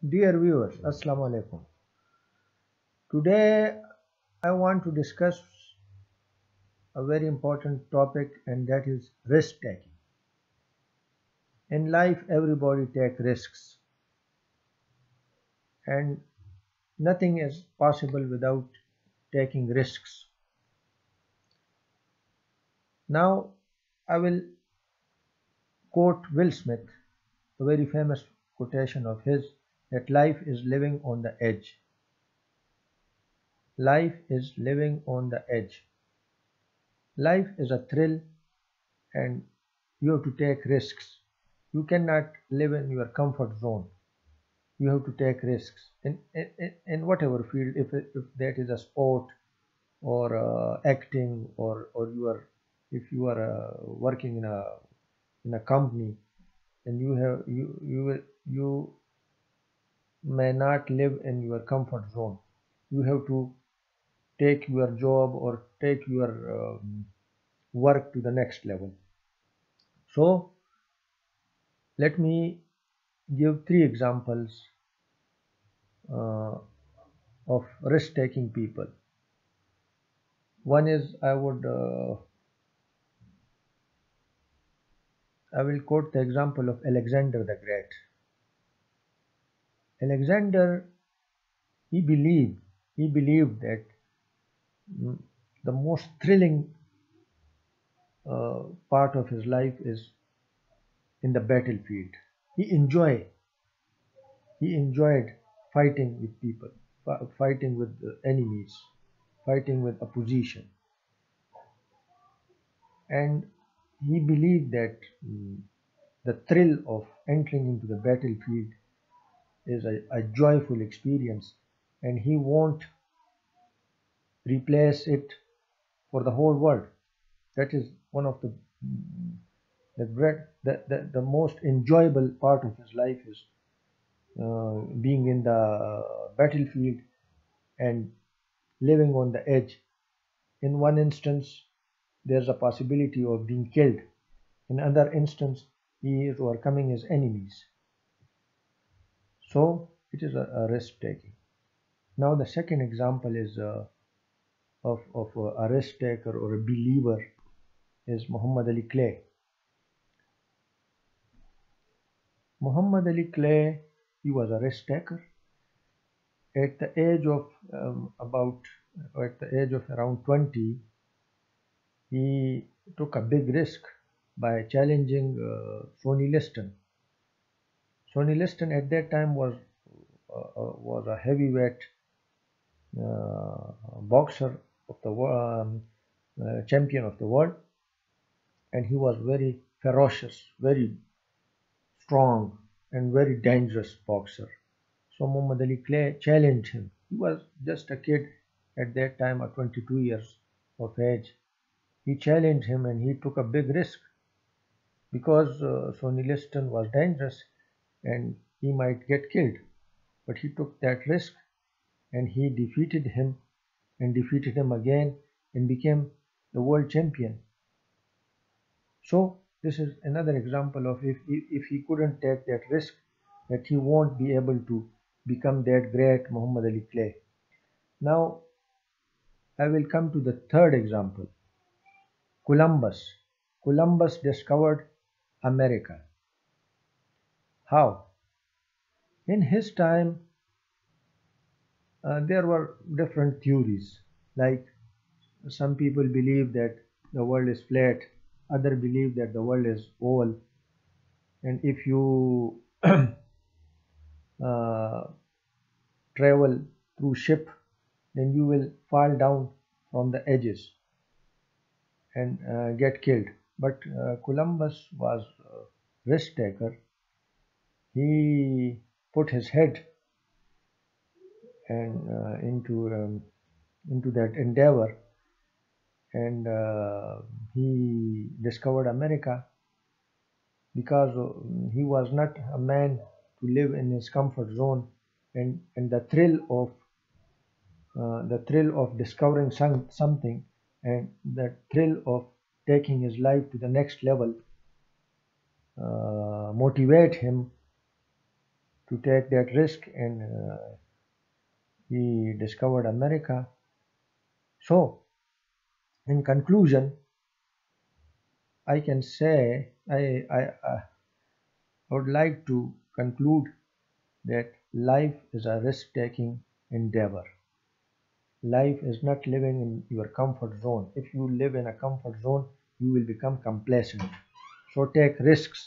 Dear viewers, Assalamu alaikum. Today I want to discuss a very important topic, and that is risk taking. In life everybody takes risks, and nothing is possible without taking risks. Now I will quote Will Smith, a very famous quotation of his, that life is living on the edge. Life is living on the edge. Life is a thrill, and you have to take risks. You cannot live in your comfort zone. You have to take risks in whatever field, if that is a sport or acting, or if you are working in a company, and you may not live in your comfort zone. You have to take your job or take your work to the next level. So let me give three examples uh, of risk-taking people. One is I will quote the example of Alexander the Great. Alexander, he believed that mm, the most thrilling part of his life is in the battlefield. He enjoyed fighting with people, fighting with the enemies, fighting with opposition, and he believed that the thrill of entering into the battlefield is a joyful experience, and he won't replace it for the whole world. That is one of the most enjoyable part of his life is being in the battlefield and living on the edge. In one instance, there's a possibility of being killed. In another instance, he is overcoming his enemies. So it is a risk taking. Now the second example is of a risk taker or a believer is Muhammad Ali Clay. Muhammad Ali Clay, he was a risk taker. At the age of around 20, he took a big risk by challenging Sonny Liston. Sonny Liston at that time was a heavyweight boxer of the champion of the world, and he was very ferocious, very strong, and very dangerous boxer. So Muhammad Ali Clay challenged him. He was just a kid at that time, at 22 years of age. He challenged him, and he took a big risk because Sonny Liston was dangerous and he might get killed. But he took that risk, and he defeated him and defeated him again and became the world champion. So this is another example of if he couldn't take that risk, that he won't be able to become that great Muhammad Ali Clay. Now I will come to the third example. Columbus. Columbus discovered America. How? In his time, there were different theories. Like some people believe that the world is flat, others believe that the world is oval, and if you travel through ship, then you will fall down from the edges and get killed. But Columbus was a risk taker. He put his head and into that endeavor, and he discovered America because he was not a man to live in his comfort zone, and the thrill of discovering something, and the thrill of taking his life to the next level motivate him to take that risk, and he discovered America. So, in conclusion, I can say I would like to conclude that life is a risk-taking endeavor. Life is not living in your comfort zone. If you live in a comfort zone, you will become complacent. So take risks.